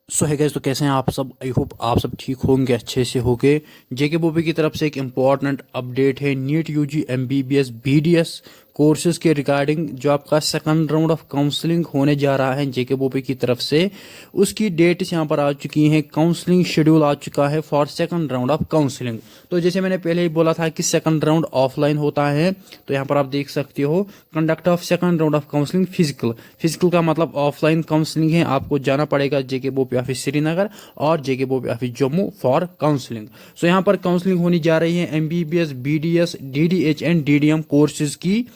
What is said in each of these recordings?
सो है गाइस, तो कैसे हैं आप सब। आई होप आप सब ठीक होंगे, अच्छे से होंगे। जेके बोबी की तरफ से एक इम्पॉर्टेंट अपडेट है। NEET UG MBBS BDS courses के रिगार्डिंग जो आपका सेकंड राउंड ऑफ काउंसलिंग होने जा रहा है जेके बोबी की तरफ से, उसकी डेट्स यहाँ पर आ चुकी हैं। काउंसलिंग शेड्यूल आ चुका है for second round of counselling. तो जैसे मैंने पहले ही बोला था कि सेकंड राउंड ऑफलाइन होता है, तो यहाँ पर आप देख सकते हो conduct of second round of counselling physical का मतलब ऑफलाइन काउंसलिंग है। आपको जाना पड़ेगा जेके बोबी ऑफिस श्रीनगर और JK BOPEE office Jammu for counselling. सो यहाँ पर काउंसलिंग होनी जा रही है MBBS BDS DDH and DDM courses की,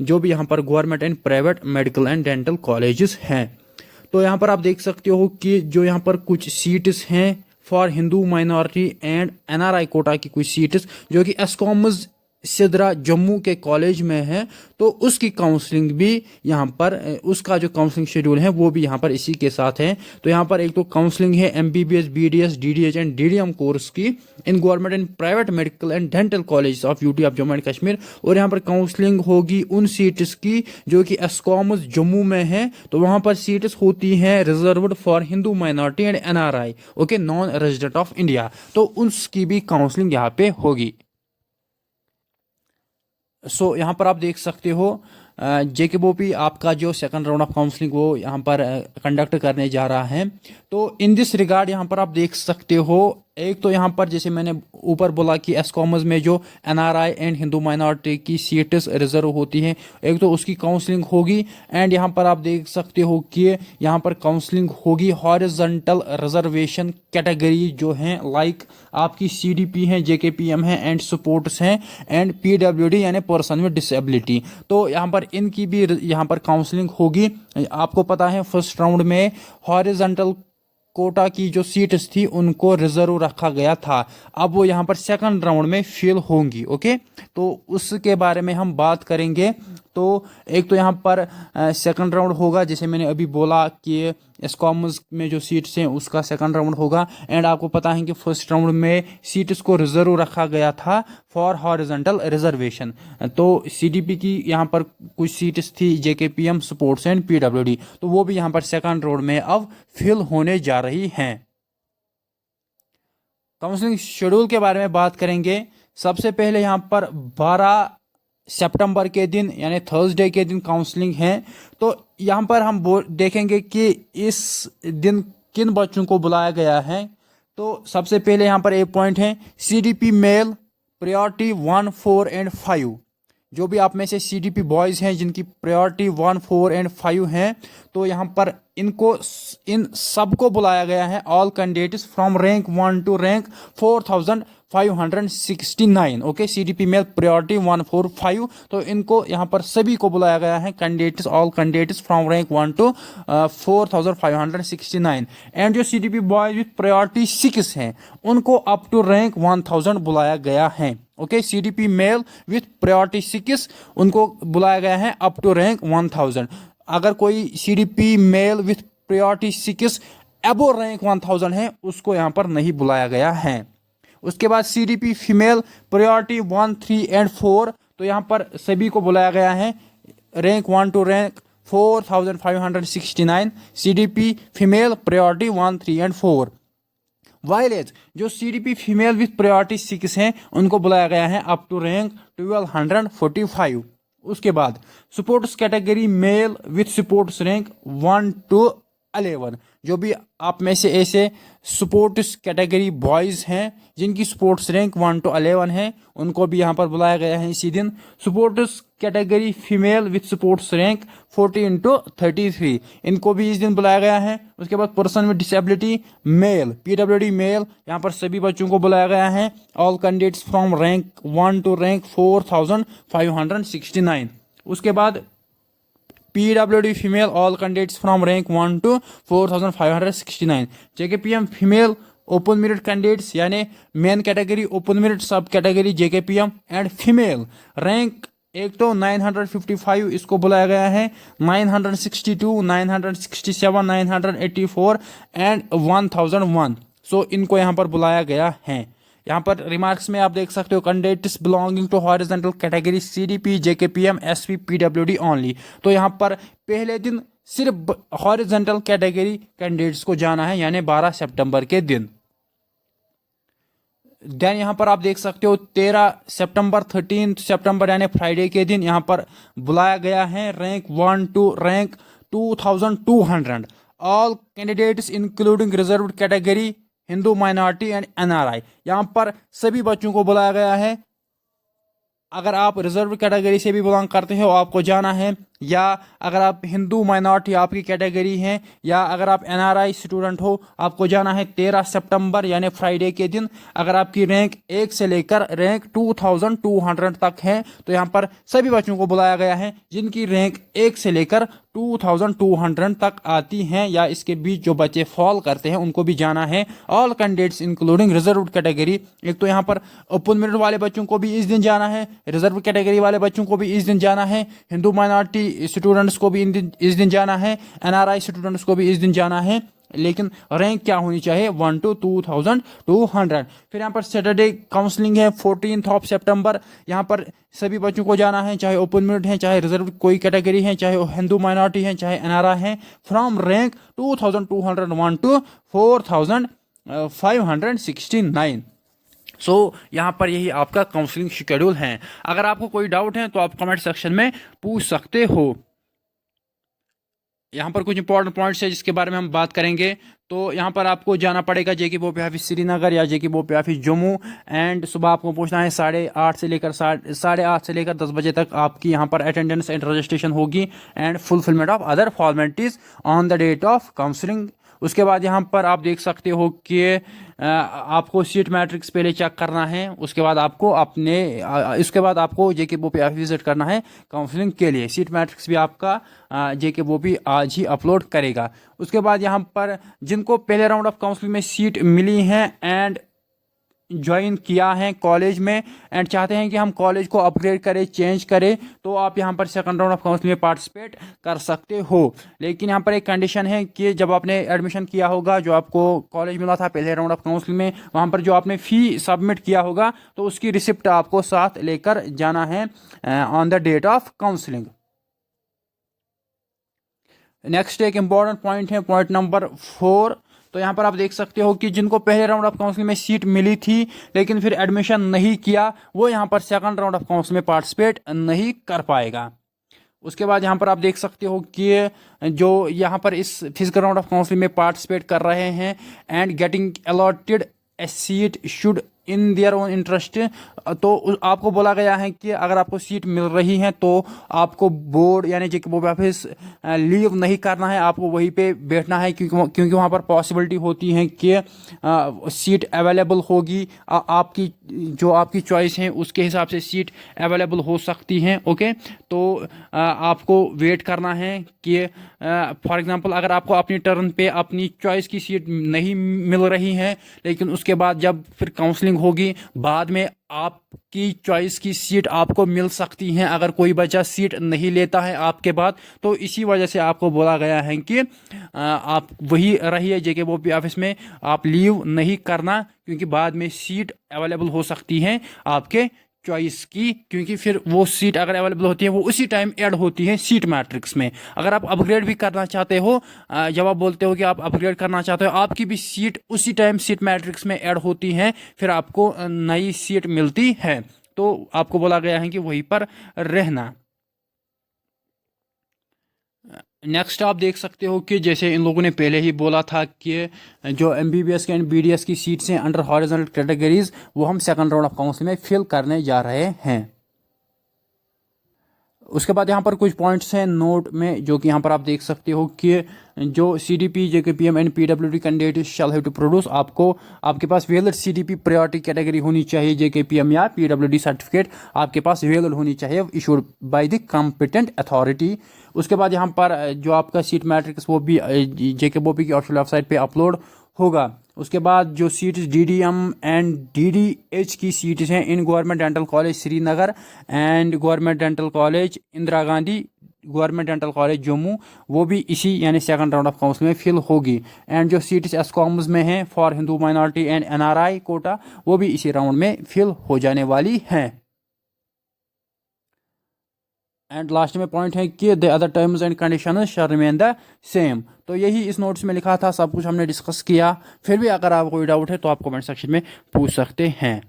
जो भी यहाँ पर government and private medical and dental colleges हैं। तो यहाँ पर आप देख सकते हो कि जो यहाँ पर कुछ सीट्स हैं for Hindu minority and NRI quota की कुछ सीट्स जो कि एस्कॉम्स सिद्रा जम्मू के कॉलेज में है, तो उसकी काउंसलिंग भी यहाँ पर, उसका जो काउंसलिंग शेड्यूल है वो भी यहाँ पर इसी के साथ है। तो यहाँ पर एक तो काउंसलिंग है MBBS BDS DDH and DDM course की in government and private medical and dental college of UT of Jammu and Kashmir, और यहाँ पर काउंसलिंग होगी उन सीट्स की जो कि एस्कॉम्स जम्मू में है। तो वहाँ पर सीट्स होती हैं reserved for Hindu minority and NRI, okay, non resident of India, तो उसकी भी काउंसलिंग यहाँ पे होगी। सो यहाँ पर आप देख सकते हो जेके बोपी आपका जो सेकंड राउंड ऑफ काउंसलिंग वो यहाँ पर कंडक्ट करने जा रहा है। तो इन दिस रिगार्ड यहाँ पर आप देख सकते हो, एक तो यहाँ पर जैसे मैंने ऊपर बोला कि एस्कॉमस में जो एनआरआई एंड हिंदू माइनॉरिटी की सीट्स रिजर्व होती हैं, एक तो उसकी काउंसलिंग होगी। एंड यहाँ पर आप देख सकते हो कि यहाँ पर काउंसलिंग होगी हॉरिजॉन्टल रिजर्वेशन कैटेगरी जो हैं, लाइक आपकी सीडीपी हैं, जेकेपीएम हैं एंड सपोर्ट्स हैं एंड पीडब्ल्यूडी यानी पर्सन विद डिसेबिलिटी। तो यहाँ पर इनकी भी यहाँ पर काउंसलिंग होगी। आपको पता है फर्स्ट राउंड में हॉरिजॉन्टल कोटा की जो सीट्स थी उनको रिजर्व रखा गया था, अब वो यहाँ पर सेकंड राउंड में फिल होंगी, ओके। तो उसके बारे में हम बात करेंगे। तो एक तो यहाँ पर सेकंड राउंड होगा, जैसे मैंने अभी बोला कि एस्कॉम्स में जो सीट्स हैं उसका सेकंड राउंड होगा। एंड आपको पता है कि फर्स्ट राउंड में सीट्स को रिजर्व रखा गया था फॉर हॉरिजॉन्टल रिजर्वेशन। तो सीडीपी की यहाँ पर कुछ सीट्स थी, जेकेपीएम स्पोर्ट्स एंड पीडब्ल्यूडी, तो वो भी यहाँ पर सेकंड राउंड में अब फिल होने जा रही हैं। काउंसलिंग शेड्यूल के बारे में बात करेंगे। सबसे पहले यहाँ पर 12 सितंबर के दिन यानी थर्सडे के दिन काउंसलिंग है। तो यहाँ पर हम देखेंगे कि इस दिन किन बच्चों को बुलाया गया है। तो सबसे पहले यहाँ पर एक पॉइंट है सीडीपी मेल प्रायोरिटी 1, 4 एंड 5। जो भी आप में से सीडीपी बॉयज़ हैं जिनकी प्रायोरिटी 1, 4 एंड 5 हैं, तो यहाँ पर इन सबको बुलाया गया है। All candidates from rank 1 to rank 4569, okay. CDP में प्रायोरिटी 1, 4, 5, तो इनको यहाँ पर सभी को बुलाया गया है। Candidates, all candidates from rank 1 to 4569। And जो सीडीपी बॉयज विथ प्रायोरिटी 6 हैं उनको अप टू रैंक 1000 बुलाया गया है, okay. CDP mail with priority 6 उनको बुलाया गया है अप टू रैंक 1000। अगर कोई CDP mail with priority 6 above rank 1000 है उसको यहाँ पर नहीं बुलाया गया है। उसके बाद सीडीपी फीमेल प्रायोरिटी 1, 3 एंड 4, तो यहाँ पर सभी को बुलाया गया है rank 1 to rank 4569। CDP female priority 1, 3 and 4। वाइलेज जो सीडीपी फीमेल विथ प्रायोरिटी 6 हैं उनको बुलाया गया है अप टू रैंक 1245। उसके बाद sports category male with sports rank 1 to 11। जो भी आप में से ऐसे स्पोर्ट्स कैटेगरी बॉयज़ हैं जिनकी स्पोर्ट्स रैंक 1 टू 11 है उनको भी यहाँ पर बुलाया गया है इसी दिन। Sports category female with sports rank 14 to 33, इनको भी इस दिन बुलाया गया है। उसके बाद person with disability male PWD male, यहाँ पर सभी बच्चों को बुलाया गया है। All candidates from rank 1 to rank 4569। उसके बाद PWD female all candidates from rank 1 to 4569। JKPM female open merit candidates यानी मेन कैटेगरी ओपन मेरिट सब category JKPM and female rank एक तो 955 इसको बुलाया गया है, 962, 967, 984 एंड 1001। सो इनको यहाँ पर बुलाया गया है। यहाँ पर रिमार्क्स में आप देख सकते हो candidates belonging to horizontal category CDP JKPM SP PWD only. तो यहाँ पर पहले दिन सिर्फ हॉरिजॉन्टल कैटेगरी कैंडिडेट्स को जाना है, यानी 12 सितंबर के दिन। देन यहाँ पर आप देख सकते हो 13 सितंबर 13 सितंबर यानी फ्राइडे के दिन यहाँ पर बुलाया गया है rank 1 to rank 2200 all candidates including reserved category, Hindu minority and NRI. यहाँ पर सभी बच्चों को बुलाया गया है। अगर आप रिजर्व कैटेगरी से भी बिलोंग करते हो आपको जाना है, या अगर आप हिंदू माइनॉरिटी आपकी कैटेगरी है, या अगर आप एनआरआई स्टूडेंट हो आपको जाना है 13 सितंबर यानी फ्राइडे के दिन। अगर आपकी रैंक 1 से लेकर रैंक 2200 तक है तो यहाँ पर सभी बच्चों को बुलाया गया है जिनकी रैंक 1 से लेकर 2200 तक आती हैं, या इसके बीच जो बच्चे फॉल करते हैं उनको भी जाना है। All candidates including reserve category, एक तो यहाँ पर ओपन मेरिट वाले बच्चों को भी इस दिन जाना है, रिजर्व कैटेगरी वाले बच्चों को भी इस दिन जाना है, हिंदू माइनॉरिटी स्टूडेंट्स को भी इस दिन जाना है, एनआरआई स्टूडेंट्स को भी इस दिन जाना है। लेकिन रैंक क्या होनी चाहिए 1 to 2200। फिर यहाँ पर सैटरडे काउंसलिंग है 14 सितंबर। यहाँ पर सभी बच्चों को जाना है, चाहे ओपन मेरिट है, चाहे रिजर्व कोई कैटेगरी है, चाहे हिंदू माइनॉरिटी है, चाहे एनआरआई है, फ्रॉम रैंक 2201 to 4569। यहाँ पर यही आपका काउंसलिंग शेड्यूल है। अगर आपको कोई डाउट है तो आप कमेंट सेक्शन में पूछ सकते हो। यहाँ पर कुछ इंपॉर्टेंट पॉइंट्स है जिसके बारे में हम बात करेंगे। तो यहाँ पर आपको जाना पड़ेगा जेके बोपी ऑफिस श्रीनगर या जेके बोपी ऑफिस जम्मू, एंड सुबह आपको पहुँचना है 8:30 से लेकर 10 बजे तक आपकी यहाँ पर अटेंडेंस एंड रजिस्ट्रेशन होगी, and fulfilment of other formalities on the date of counselling. उसके बाद यहाँ पर आप देख सकते हो कि आपको सीट मैट्रिक्स पहले चेक करना है, उसके बाद आपको जेके बोपी ऑफिस विजिट करना है काउंसलिंग के लिए। सीट मैट्रिक्स भी आपका जेके बोपी आज ही अपलोड करेगा। उसके बाद यहाँ पर जिनको पहले राउंड ऑफ काउंसलिंग में सीट मिली है एंड ज्वाइन किया है कॉलेज में, एंड चाहते हैं कि हम कॉलेज को अपग्रेड करें, चेंज करें, तो आप यहां पर सेकंड राउंड ऑफ काउंसलिंग में पार्टिसिपेट कर सकते हो। लेकिन यहां पर एक कंडीशन है कि जब आपने एडमिशन किया होगा, जो आपको कॉलेज मिला था पहले राउंड ऑफ काउंसलिंग में, वहां पर जो आपने फ़ी सबमिट किया होगा तो उसकी रिसिप्ट आपको साथ लेकर जाना है on the date of counselling. Next एक इंपॉर्टेंट पॉइंट है पॉइंट नंबर 4। तो यहाँ पर आप देख सकते हो कि जिनको पहले राउंड ऑफ काउंसलिंग में सीट मिली थी लेकिन फिर एडमिशन नहीं किया, वो यहाँ पर सेकंड राउंड ऑफ काउंसलिंग में पार्टिसिपेट नहीं कर पाएगा। उसके बाद यहाँ पर आप देख सकते हो कि जो यहाँ पर इस फिजिकल राउंड ऑफ काउंसलिंग में पार्टिसिपेट कर रहे हैं and getting allotted A seat should in their own interest, तो आपको बोला गया है कि अगर आपको सीट मिल रही है तो आपको बोर्ड यानी जेके बोपी ऑफिस लीव नहीं करना है, आपको वहीं पे बैठना है, क्योंकि वहाँ पर पॉसिबिलिटी होती है कि सीट अवेलेबल होगी, आपकी चॉइस है उसके हिसाब से सीट अवेलेबल हो सकती हैं। ओके, तो आपको वेट करना है कि फॉर एग्जांपल अगर आपको अपनी टर्न पे अपनी चॉइस की सीट नहीं मिल रही है, लेकिन उसके बाद जब फिर काउंसलिंग होगी बाद में आपकी चॉइस की सीट आपको मिल सकती हैं अगर कोई बच्चा सीट नहीं लेता है आपके बाद। तो इसी वजह से आपको बोला गया है कि आप वही रहिए जेके बोपी ऑफिस में, आप लीव नहीं करना, क्योंकि बाद में सीट अवेलेबल हो सकती हैं आपके चॉइस की, क्योंकि फिर वो सीट अगर अवेलेबल होती है वो उसी टाइम ऐड होती है सीट मैट्रिक्स में। अगर आप अपग्रेड भी करना चाहते हो, जब आप बोलते हो कि आप अपग्रेड करना चाहते हो, आपकी भी सीट उसी टाइम सीट मैट्रिक्स में ऐड होती है, फिर आपको नई सीट मिलती है। तो आपको बोला गया है कि वहीं पर रहना। नेक्स्ट आप देख सकते हो कि जैसे इन लोगों ने पहले ही बोला था कि जो एमबीबीएस के एंड बीडीएस की सीट्स हैं अंडर हॉरिजॉन्टल कैटेगरीज, वो हम सेकंड राउंड ऑफ काउंसलिंग में फिल करने जा रहे हैं। उसके बाद यहाँ पर कुछ पॉइंट्स हैं नोट में, जो कि यहाँ पर आप देख सकते हो कि जो CDP JKPM and PWD candidate shall have to produce, आपके पास वैलिड सीडीपी प्रायोरिटी कैटेगरी होनी चाहिए, जेकेपीएम या पीडब्ल्यूडी सर्टिफिकेट आपके पास वैलिड होनी चाहिए, issued by the competent authority. उसके बाद यहाँ पर जो आपका सीट मैट्रिक्स वो भी जेके बोपी की ऑफिशियल वेबसाइट पे अपलोड होगा। उसके बाद जो सीट्स डीडीएम एंड डीडीएच की सीट्स हैं in government dental college Srinagar and government dental college Indira Gandhi, government dental college Jammu, वो भी इसी यानी सेकंड राउंड ऑफ काउंसलिंग में फिल होगी। एंड जो सीट्स एसकॉम्स में हैं for Hindu minority and NRI quota, वो भी इसी राउंड में फिल हो जाने वाली हैं। एंड लास्ट में पॉइंट है कि the other terms and conditions shall remain the same. तो यही इस नोट्स में लिखा था, सब कुछ हमने डिस्कस किया। फिर भी अगर आपको कोई डाउट है तो आप कमेंट सेक्शन में पूछ सकते हैं।